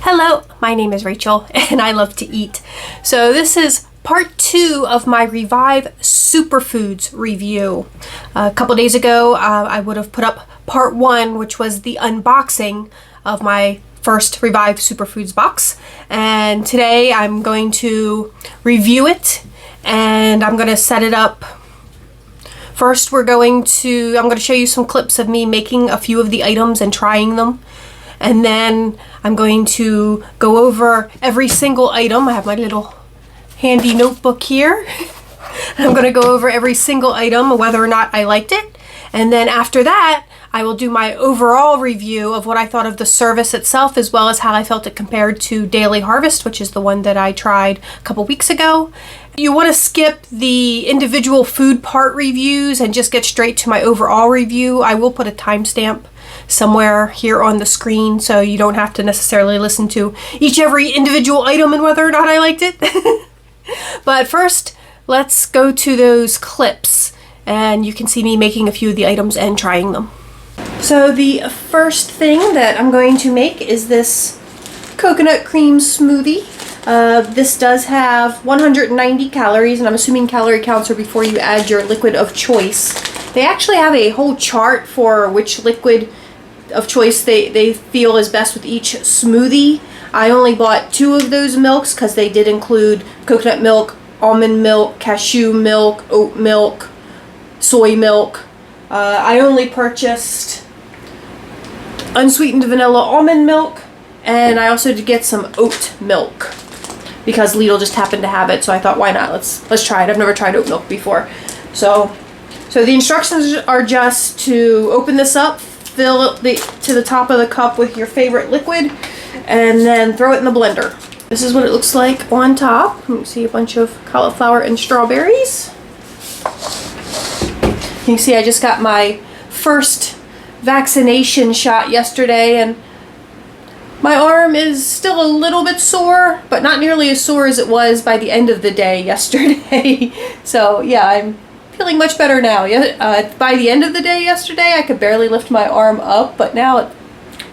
Hello, my name is Rachel and I love to eat. So this is part 2 of my Revive Superfoods review. A couple days ago I would have put up part 1, which was the unboxing of my first Revive Superfoods box, and today I'm going to review it and I'm going to set it up. First I'm going to show you some clips of me making a few of the items and trying them. And then I'm going to go over every single item. I have my little handy notebook here. I'm going to go over every single item, whether or not I liked it. And then after that, I will do my overall review of what I thought of the service itself, as well as how I felt it compared to Daily Harvest, which is the one that I tried a couple weeks ago. You want to skip the individual food part reviews and just get straight to my overall review. I will put a timestamp somewhere here on the screen, so you don't have to necessarily listen to every individual item and whether or not I liked it. But first, let's go to those clips and you can see me making a few of the items and trying them. So the first thing that I'm going to make is this coconut cream smoothie. This does have 190 calories, and I'm assuming calorie counts are before you add your liquid of choice. They actually have a whole chart for which liquid of choice they feel is best with each smoothie. I only bought 2 of those milks because they did include coconut milk, almond milk, cashew milk, oat milk, soy milk. I only purchased unsweetened vanilla almond milk, and I also did get some oat milk because Lidl just happened to have it, so I thought, why not? Let's try it. I've never tried oat milk before. So the instructions are just to open this up, fill it to the top of the cup with your favorite liquid, and then throw it in the blender. This is what it looks like on top. You can see a bunch of cauliflower and strawberries. You can see I just got my first vaccination shot yesterday, and my arm is still a little bit sore, but not nearly as sore as it was by the end of the day yesterday. So yeah, I'm feeling much better now. By the end of the day yesterday, I could barely lift my arm up, but now it's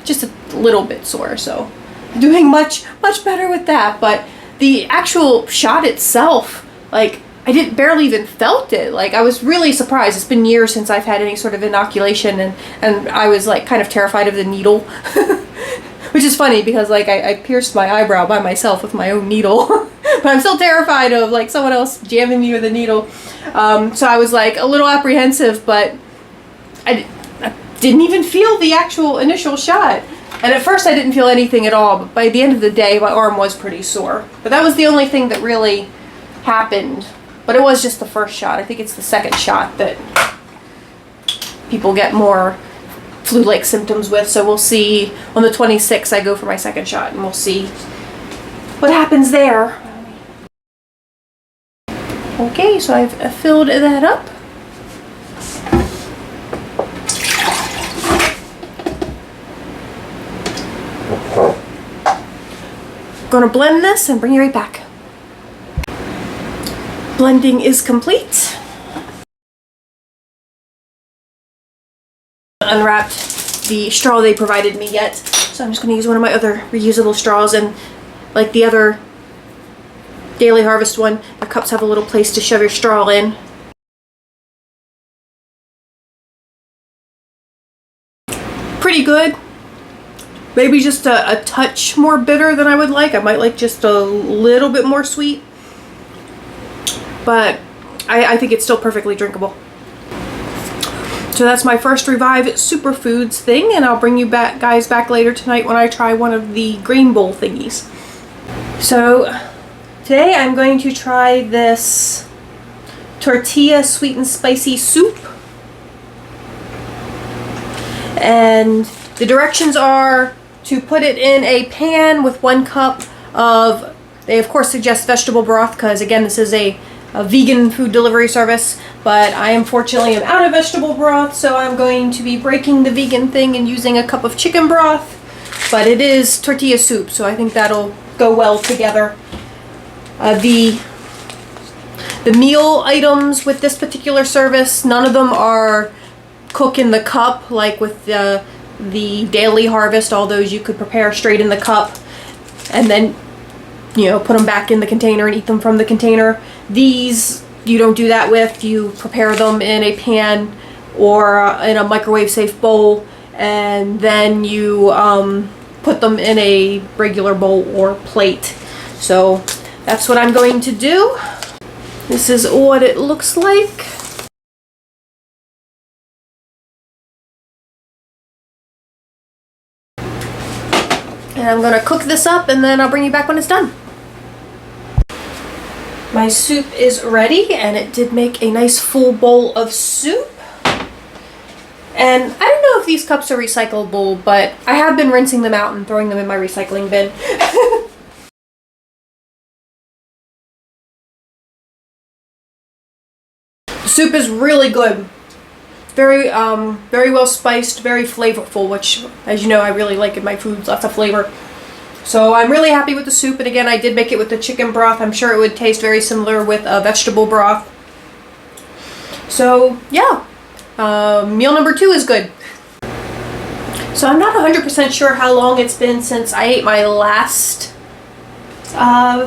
just a little bit sore. So doing much better with that. But the actual shot itself, like, I barely even felt it. Like, I was really surprised. It's been years since I've had any sort of inoculation, and I was like kind of terrified of the needle. Which is funny because like I pierced my eyebrow by myself with my own needle. But I'm still terrified of like someone else jamming me with a needle. So I was like a little apprehensive, but I didn't even feel the actual initial shot. And at first I didn't feel anything at all, but by the end of the day my arm was pretty sore. But that was the only thing that really happened. But it was just the first shot. I think it's the second shot that people get more flu-like symptoms with, so we'll see. On the 26th I go for my second shot, and we'll see what happens there. Okay, so I've filled that up. Gonna blend this and bring you right back. Blending is complete. Unwrapped the straw they provided me yet, so I'm just going to use one of my other reusable straws, and like the other Daily Harvest one, the cups have a little place to shove your straw in. Pretty good. Maybe just a touch more bitter than I would like. I might like just a little bit more sweet, but I think it's still perfectly drinkable. So that's my first Revive Superfoods thing, and I'll bring you guys back later tonight when I try one of the grain bowl thingies. So today I'm going to try this tortilla sweet and spicy soup. And the directions are to put it in a pan with 1 cup of, they of course suggest vegetable broth because again this is a vegan food delivery service, but I unfortunately am out of vegetable broth, so I'm going to be breaking the vegan thing and using a cup of chicken broth. But it is tortilla soup, so I think that'll go well together. The meal items with this particular service, none of them are cook in the cup like with the Daily Harvest. All those you could prepare straight in the cup. and then, you know, put them back in the container and eat them from the container. These, you don't do that with. You prepare them in a pan or in a microwave safe bowl, and then you put them in a regular bowl or plate. So that's what I'm going to do. This is what it looks like. And I'm gonna cook this up, and then I'll bring you back when it's done. My soup is ready, and it did make a nice full bowl of soup. And I don't know if these cups are recyclable, but I have been rinsing them out and throwing them in my recycling bin. The soup is really good. Very well spiced, very flavorful, which, as you know, I really like in my foods, lots of flavor. So I'm really happy with the soup, and again, I did make it with the chicken broth. I'm sure it would taste very similar with a vegetable broth. So yeah, meal number 2 is good. So I'm not 100% sure how long it's been since I ate my last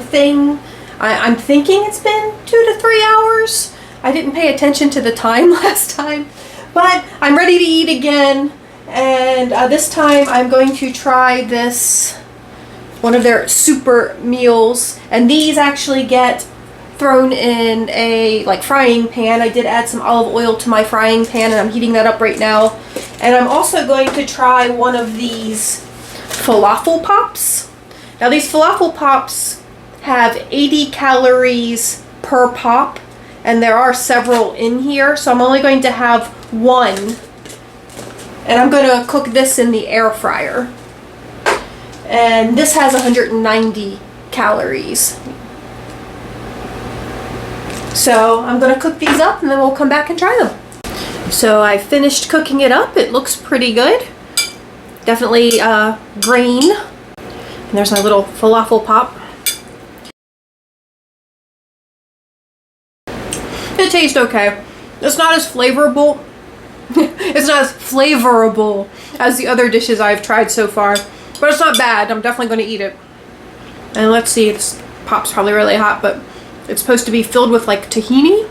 thing. I'm thinking it's been 2 to 3 hours. I didn't pay attention to the time last time. But I'm ready to eat again, and this time I'm going to try this, one of their super meals, and these actually get thrown in a frying pan. I did add some olive oil to my frying pan, and I'm heating that up right now. And I'm also going to try one of these falafel pops. Now these falafel pops have 80 calories per pop, and there are several in here, so I'm only going to have one, and I'm going to cook this in the air fryer, and this has 190 calories. So I'm going to cook these up, and then we'll come back and try them. So I finished cooking it up. It looks pretty good, definitely green. And there's my little falafel pop. It tastes okay. It's not as flavorful. It's not as flavorable as the other dishes I've tried so far, but it's not bad. I'm definitely going to eat it. And let's see, this pop's probably really hot, but it's supposed to be filled with like tahini.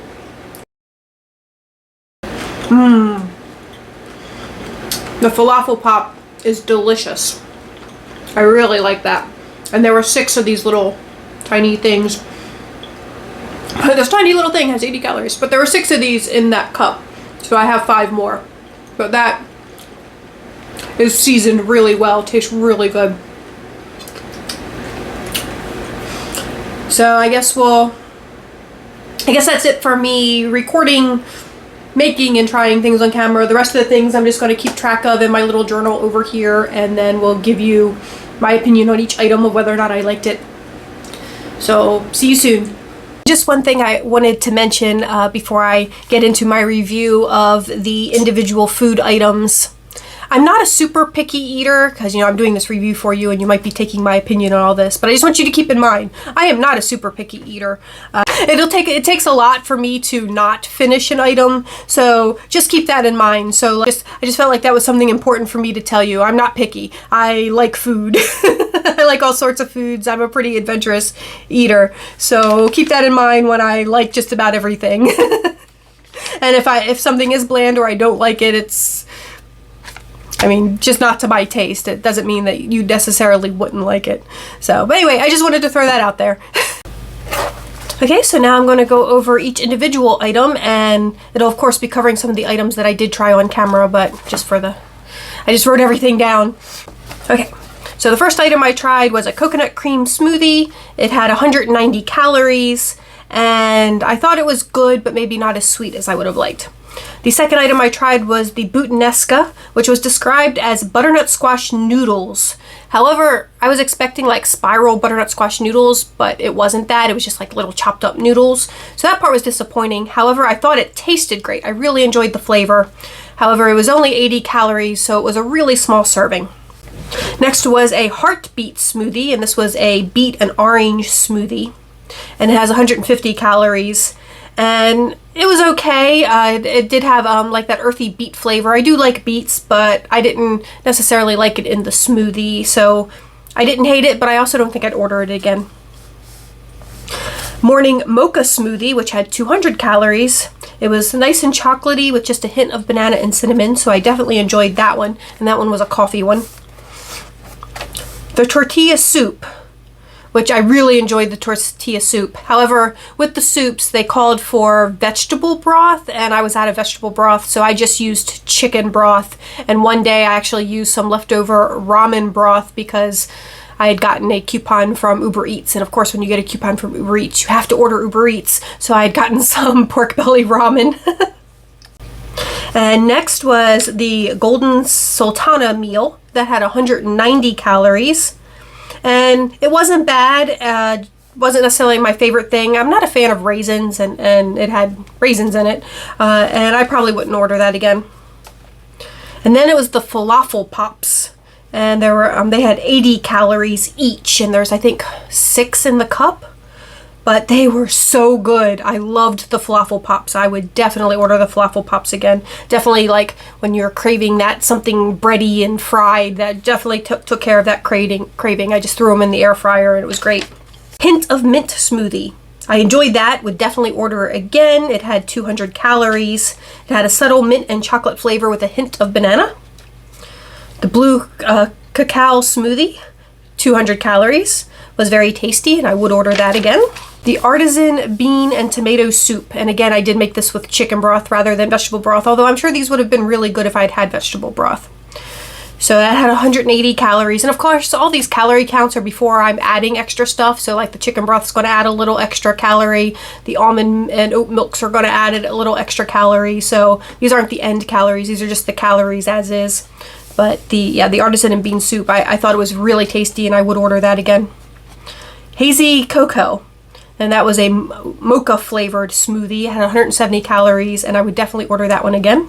The falafel pop is delicious. I really like that. And there were 6 of these little tiny things. This tiny little thing has 80 calories, but there were 6 of these in that cup, so I have 5 more. But that is seasoned really well, tastes really good. So I guess that's it for me recording, making, and trying things on camera. The rest of the things I'm just going to keep track of in my little journal over here, and then we'll give you my opinion on each item of whether or not I liked it. So see you soon. Just one thing I wanted to mention before I get into my review of the individual food items. I'm not a super picky eater because, you know, I'm doing this review for you and you might be taking my opinion on all this, but I just want you to keep in mind, I am not a super picky eater. It takes a lot for me to not finish an item, so just keep that in mind. So I just felt like that was something important for me to tell you. I'm not picky. I like food. I like all sorts of foods. I'm a pretty adventurous eater, so keep that in mind when I like just about everything. And if something is bland or I don't like it, it's, I mean, just not to my taste. It doesn't mean that you necessarily wouldn't like it. So, but anyway, I just wanted to throw that out there. Okay, so now I'm going to go over each individual item, and it'll of course be covering some of the items that I did try on camera, but I just wrote everything down. Okay, so the first item I tried was a coconut cream smoothie. It had 190 calories, and I thought it was good, but maybe not as sweet as I would have liked. The second item I tried was the Buttanesca, which was described as butternut squash noodles. However, I was expecting like spiral butternut squash noodles, but it wasn't that. It was just like little chopped up noodles. So that part was disappointing. However, I thought it tasted great. I really enjoyed the flavor. However, it was only 80 calories, so it was a really small serving. Next was a heartbeat smoothie, and this was a beet and orange smoothie. And it has 150 calories. And it was okay. It did have like that earthy beet flavor. I do like beets, but I didn't necessarily like it in the smoothie, so I didn't hate it, but I also don't think I'd order it again. Morning mocha smoothie, which had 200 calories. It was nice and chocolatey with just a hint of banana and cinnamon, so I definitely enjoyed that one, and that one was a coffee one. The tortilla soup, which I really enjoyed the tortilla soup. However, with the soups, they called for vegetable broth, and I was out of vegetable broth, so I just used chicken broth. And one day I actually used some leftover ramen broth because I had gotten a coupon from Uber Eats, and of course when you get a coupon from Uber Eats, you have to order Uber Eats. So I had gotten some pork belly ramen. And next was the golden sultana meal that had 190 calories. And it wasn't bad, wasn't necessarily my favorite thing. I'm not a fan of raisins, and it had raisins in it, and I probably wouldn't order that again. And then it was the falafel pops. And there were they had 80 calories each, and there's I think 6 in the cup, but they were so good. I loved the falafel pops. I would definitely order the falafel pops again. Definitely, like when you're craving that something bready and fried, that definitely took care of that craving. I just threw them in the air fryer and it was great. Hint of mint smoothie. I enjoyed that, would definitely order it again. It had 200 calories. It had a subtle mint and chocolate flavor with a hint of banana. The blue cacao smoothie, 200 calories, was very tasty, and I would order that again. The artisan bean and tomato soup, and again I did make this with chicken broth rather than vegetable broth, although I'm sure these would have been really good if I'd had vegetable broth. So that had 180 calories, and of course all these calorie counts are before I'm adding extra stuff, so like the chicken broth's going to add a little extra calorie, the almond and oat milks are going to add a little extra calorie, so these aren't the end calories, these are just the calories as is. But the artisan and bean soup, I thought it was really tasty, and I would order that again. Hazy cocoa, and that was a mocha flavored smoothie. It had 170 calories, and I would definitely order that one again.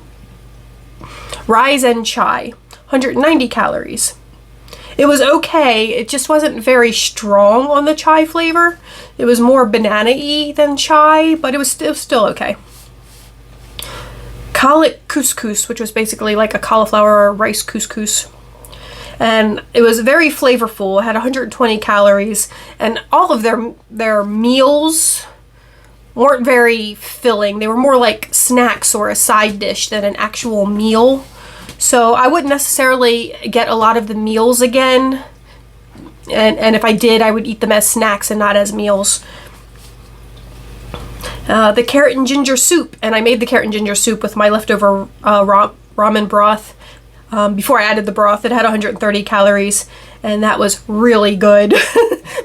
Rise and chai, 190 calories. It was okay, it just wasn't very strong on the chai flavor. It was more banana-y than chai, but it was still okay. Cauliflower couscous, which was basically like a cauliflower or rice couscous. And it was very flavorful. It had 120 calories, and all of their meals weren't very filling. They were more like snacks or a side dish than an actual meal. So I wouldn't necessarily get a lot of the meals again. And if I did, I would eat them as snacks and not as meals. The carrot and ginger soup, and I made the carrot and ginger soup with my leftover ramen broth. Before I added the broth, it had 130 calories, and that was really good.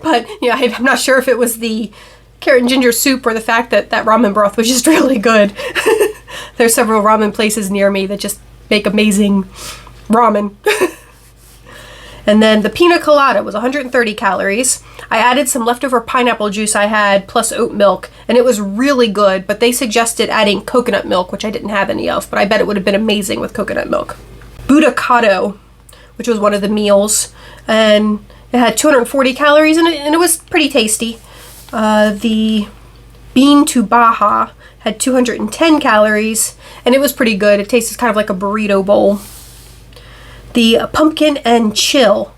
But yeah, I'm not sure if it was the carrot and ginger soup or the fact that that ramen broth was just really good. There's several ramen places near me that just make amazing ramen. And then the pina colada was 130 calories. I added some leftover pineapple juice I had plus oat milk, and it was really good, but they suggested adding coconut milk, which I didn't have any of, but I bet it would have been amazing with coconut milk. Budocado, which was one of the meals, and it had 240 calories in it, and it was pretty tasty. The bean to baja had 210 calories, and it was pretty good. It tasted kind of like a burrito bowl. The pumpkin and chill.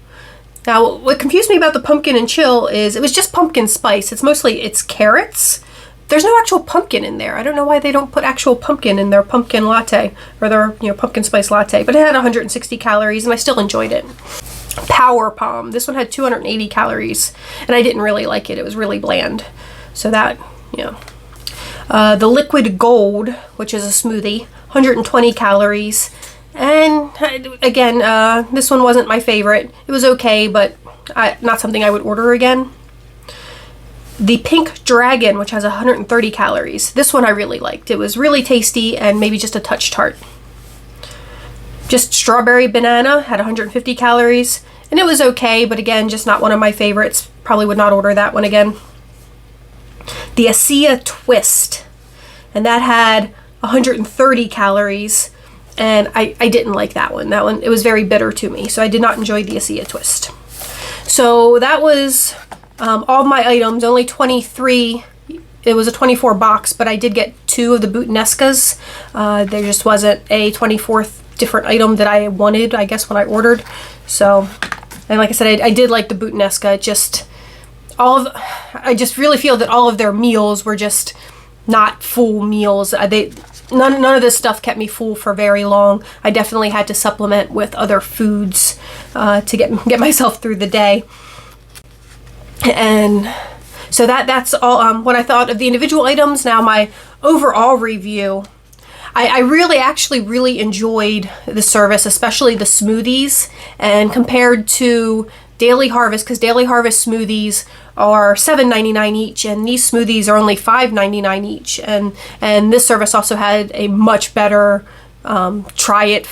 Now, what confused me about the pumpkin and chill is it was just pumpkin spice. It's carrots. There's no actual pumpkin in there. I don't know why they don't put actual pumpkin in their pumpkin latte or their pumpkin spice latte, but it had 160 calories and I still enjoyed it. Power Palm. This one had 280 calories and I didn't really like it. It was really bland. So that, the Liquid Gold, which is a smoothie, 120 calories. And again, this one wasn't my favorite. It was okay, but not something I would order again. The Pink Dragon, which has 130 calories. This one I really liked. It was really tasty and maybe just a touch tart. Just strawberry banana had 150 calories. And it was okay, but again, just not one of my favorites. Probably would not order that one again. The Asea Twist. And that had 130 calories. And I didn't like that one. That one, it was very bitter to me. So I did not enjoy the Asea Twist. So that was all my items, only 23. It was a 24 box, but I did get 2 of the Bootnescas. There just wasn't a 24th different item that I wanted, I guess, when I ordered. So And like I said, I did like the Buttanesca. Just I just really feel that all of their meals were just not full meals. None of this stuff kept me full for very long. I definitely had to supplement with other foods to get myself through the day. And so that's all what I thought of the individual items. Now my overall review. I actually really enjoyed the service, especially the smoothies, and compared to Daily Harvest, because Daily Harvest smoothies are $7.99 each, and these smoothies are only $5.99 each. And this service also had a much better try it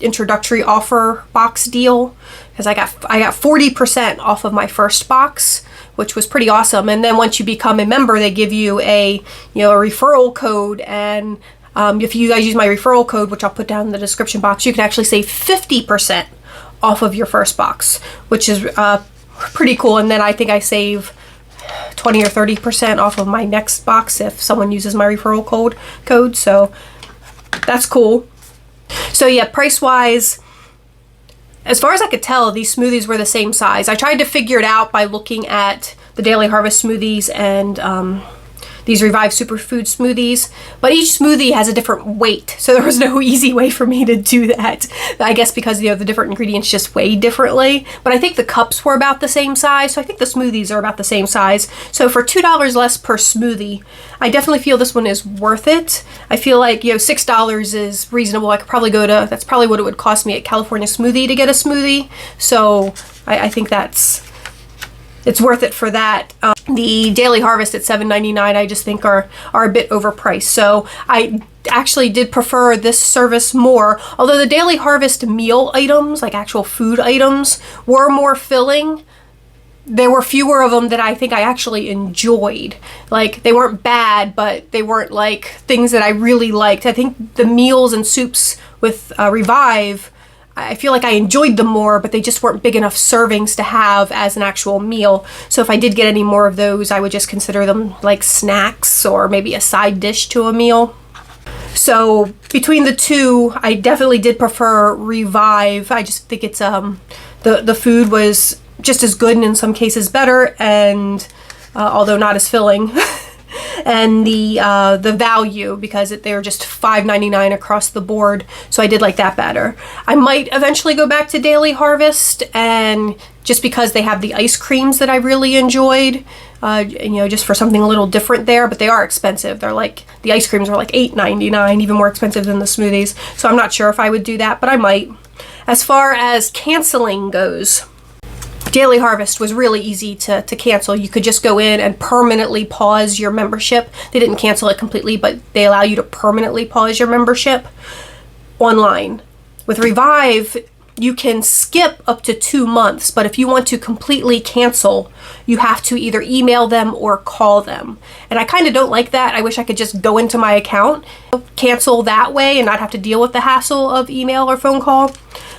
introductory offer box deal, because I got 40% off of my first box, which was pretty awesome. And then once you become a member, they give you a referral code, and if you guys use my referral code, which I'll put down in the description box, you can actually save 50% off of your first box, which is pretty cool. And then I think I save 20 or 30% off of my next box if someone uses my referral code. So that's cool. So yeah, price wise, as far as I could tell, these smoothies were the same size. I tried to figure it out by looking at the Daily Harvest smoothies and these Revive Superfoods smoothies, but each smoothie has a different weight, so there was no easy way for me to do that. I guess because the different ingredients just weigh differently, but I think the cups were about the same size, so I think the smoothies are about the same size. So for $2 less per smoothie, I definitely feel this one is worth it. I feel like $6 is reasonable. I could probably that's probably what it would cost me at California Smoothie to get a smoothie, so I think it's worth it for that. The Daily Harvest at $7.99 I just think are a bit overpriced. So I actually did prefer this service more. Although the Daily Harvest meal items, like actual food items, were more filling, there were fewer of them that I think I actually enjoyed. Like, they weren't bad, but they weren't like things that I really liked. I think the meals and soups with Revive, I feel like I enjoyed them more, but they just weren't big enough servings to have as an actual meal. So if I did get any more of those, I would just consider them like snacks or maybe a side dish to a meal. So between the two, I definitely did prefer Revive. I just think it's the food was just as good and in some cases better, and although not as filling. And the value, because they're just $5.99 across the board, so I did like that better. I might eventually go back to Daily Harvest, and just because they have the ice creams that I really enjoyed, just for something a little different there, but they are expensive. They're like, the ice creams are like $8.99, even more expensive than the smoothies, so I'm not sure if I would do that, but I might. As far as canceling goes, Daily Harvest was really easy to cancel. You could just go in and permanently pause your membership. They didn't cancel it completely, but they allow you to permanently pause your membership online. With Revive, you can skip up to 2 months, but if you want to completely cancel, you have to either email them or call them. And I kind of don't like that. I wish I could just go into my account, cancel that way, and not have to deal with the hassle of email or phone call.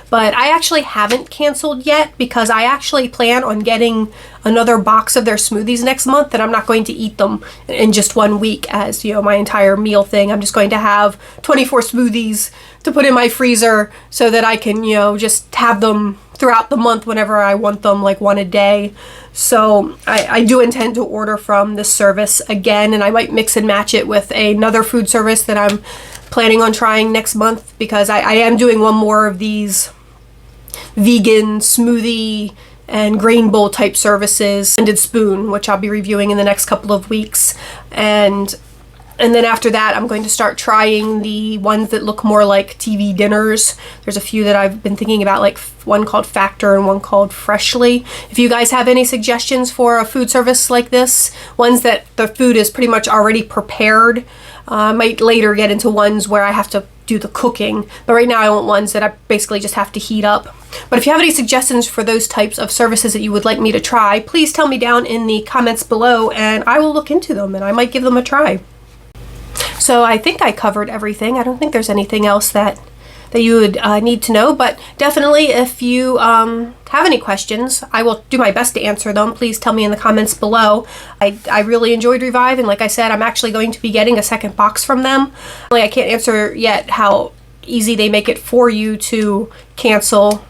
But I actually haven't canceled yet, because I actually plan on getting another box of their smoothies next month, and I'm not going to eat them in just 1 week as, my entire meal thing. I'm just going to have 24 smoothies to put in my freezer so that I can, just have them throughout the month whenever I want them, like one a day. So I do intend to order from this service again, and I might mix and match it with another food service that I'm planning on trying next month, because I am doing one more of these vegan smoothie and grain bowl type services, Blended Spoon, which I'll be reviewing in the next couple of weeks, and then after that I'm going to start trying the ones that look more like TV dinners. There's a few that I've been thinking about, like one called Factor and one called Freshly. If you guys have any suggestions for a food service like this, ones that the food is pretty much already prepared, I might later get into ones where I have to do the cooking, but right now I want ones that I basically just have to heat up. But if you have any suggestions for those types of services that you would like me to try, please tell me down in the comments below, and I will look into them and I might give them a try. So I think I covered everything. I don't think there's anything else that you would need to know, but definitely if you have any questions, I will do my best to answer them. Please tell me in the comments below. I really enjoyed Revive, and like I said, I'm actually going to be getting a second box from them. I can't answer yet how easy they make it for you to cancel,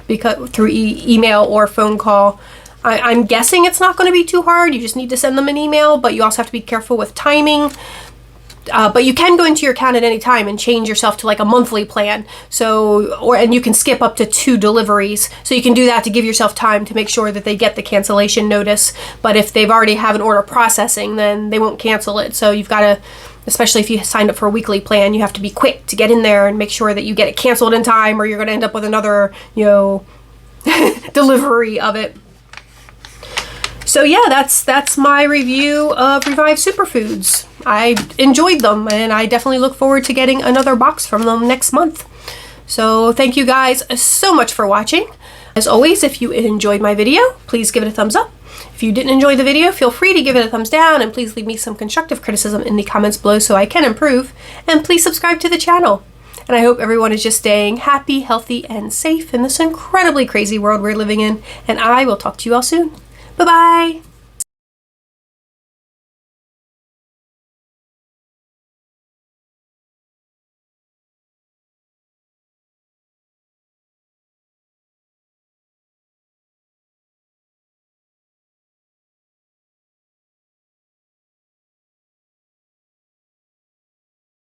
because through email or phone call. I'm guessing it's not going to be too hard. You just need to send them an email, but you also have to be careful with timing. But you can go into your account at any time and change yourself to like a monthly plan. And you can skip up to 2 deliveries. So you can do that to give yourself time to make sure that they get the cancellation notice. But if they've already have an order processing, then they won't cancel it. So you've got to, especially if you signed up for a weekly plan, you have to be quick to get in there and make sure that you get it canceled in time, or you're going to end up with another, delivery of it. So yeah, that's my review of Revive Superfoods. I enjoyed them, and I definitely look forward to getting another box from them next month. So thank you guys so much for watching. As always, if you enjoyed my video, please give it a thumbs up. If you didn't enjoy the video, feel free to give it a thumbs down, and please leave me some constructive criticism in the comments below so I can improve. And please subscribe to the channel. And I hope everyone is just staying happy, healthy, and safe in this incredibly crazy world we're living in. And I will talk to you all soon. Bye-bye.